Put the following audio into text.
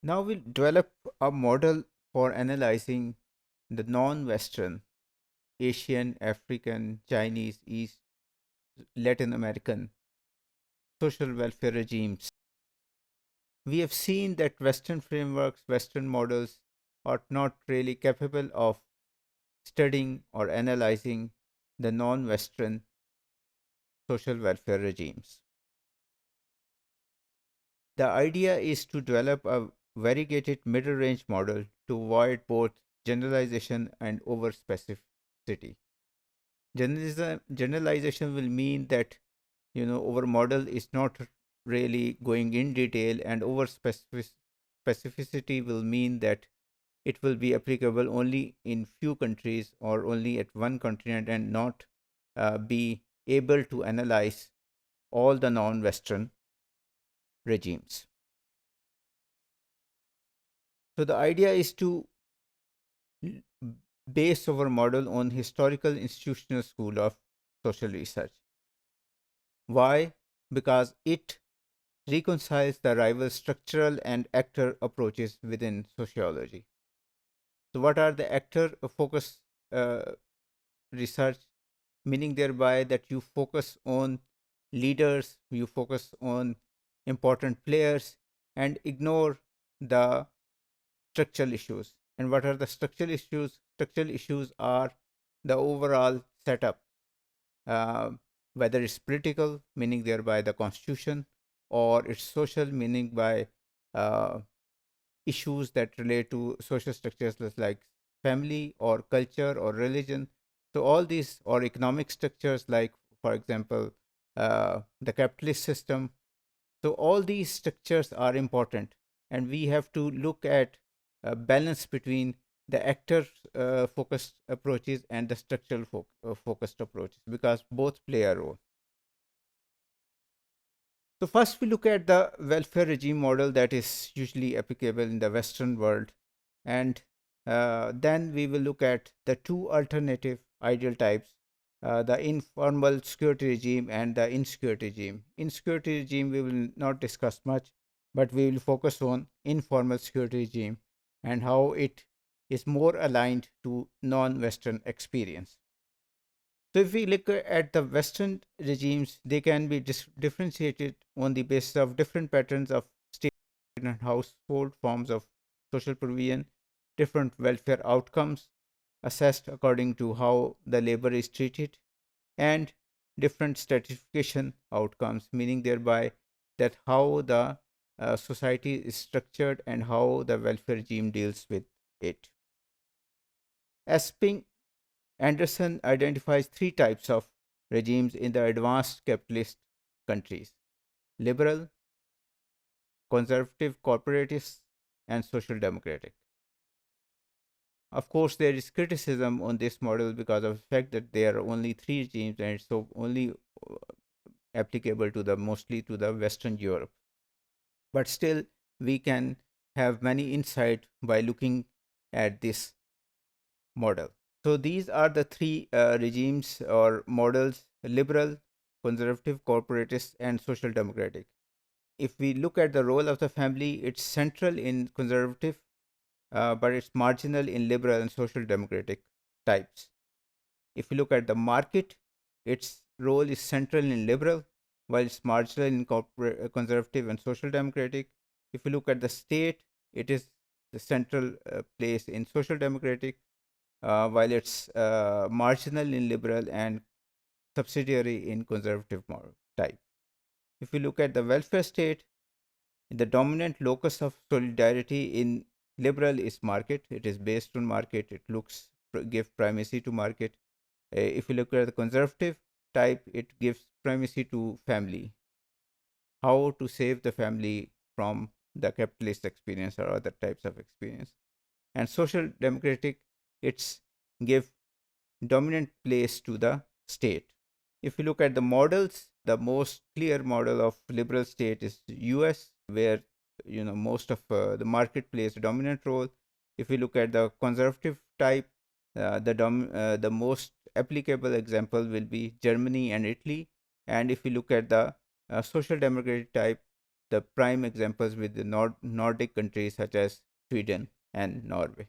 Now we'll develop a model for analyzing the non-Western, Asian, African, Chinese, East, Latin American social welfare regimes. We have seen that Western frameworks, Western models are not really capable of studying or analyzing the non Western social welfare regimes. The idea is to develop a variegated middle range model to avoid both generalization and over specificity. Generalization will mean that our model is not really going in detail, and over specificity will mean that it will be applicable only in few countries or only at one continent and not be able to analyze all the non-Western regimes. So the idea is to base our model on historical institutional school of social research. Why? Because it reconciles the rival structural and actor approaches within sociology. So, what are the actor focus research? Meaning thereby that you focus on leaders, you focus on important players, and ignore the structural issues. And what are the structural issues? Structural issues are the overall setup, uh, whether it's political, meaning thereby the constitution, or it's social, meaning by uh, issues that relate to social structures like family or culture or religion. So, all these, or economic structures like, for example, the capitalist system. So, all these structures are important, and we have to look at a balance between the actor focused approaches and the structural focused approaches, because both play a role. So, first we look at the welfare regime model that is usually applicable in the Western world, and then we will look at the two alternative ideal types, the informal security regime and the insecurity regime. Insecurity regime we will not discuss much, but we will focus on informal security regime and how it is more aligned to non Western experience. So, if we look at the Western regimes, they can be differentiated on the basis of different patterns of state and household forms of social provision, different welfare outcomes assessed according to how the labor is treated, and different stratification outcomes, meaning thereby that how the society is structured and how the welfare regime deals with it. Asping Anderson identifies three types of regimes in the advanced capitalist countries: liberal, conservative, corporatist, and social democratic. Of course, there is criticism on this model because of the fact that there are only three regimes and it's so only applicable to the mostly to the Western Europe. But still, we can have many insight by looking at this model. So these are the three regimes or models: liberal, conservative, corporatist, and social democratic. If we look at the role of the family, it's central in conservative, but it's marginal in liberal and social democratic types. If you look at the market, its role is central in liberal, while it's marginal in conservative and social democratic. If you look at the state, it is the central place in social democratic, while it's marginal in liberal and subsidiary in conservative type. If you look at the welfare state, the dominant locus of solidarity in liberal is market. It is based on market. It looks give primacy to market. If you look at the conservative type, it gives primacy to family. How to save the family from the capitalist experience or other types of experience. And social democratic, it's give dominant place to the state. If you look at the models, the most clear model of liberal state is US, where most of the market plays a dominant role. If we look at the conservative type, the most applicable example will be Germany and Italy. And if we look at the social democratic type, the prime examples with the Nordic countries such as Sweden and Norway.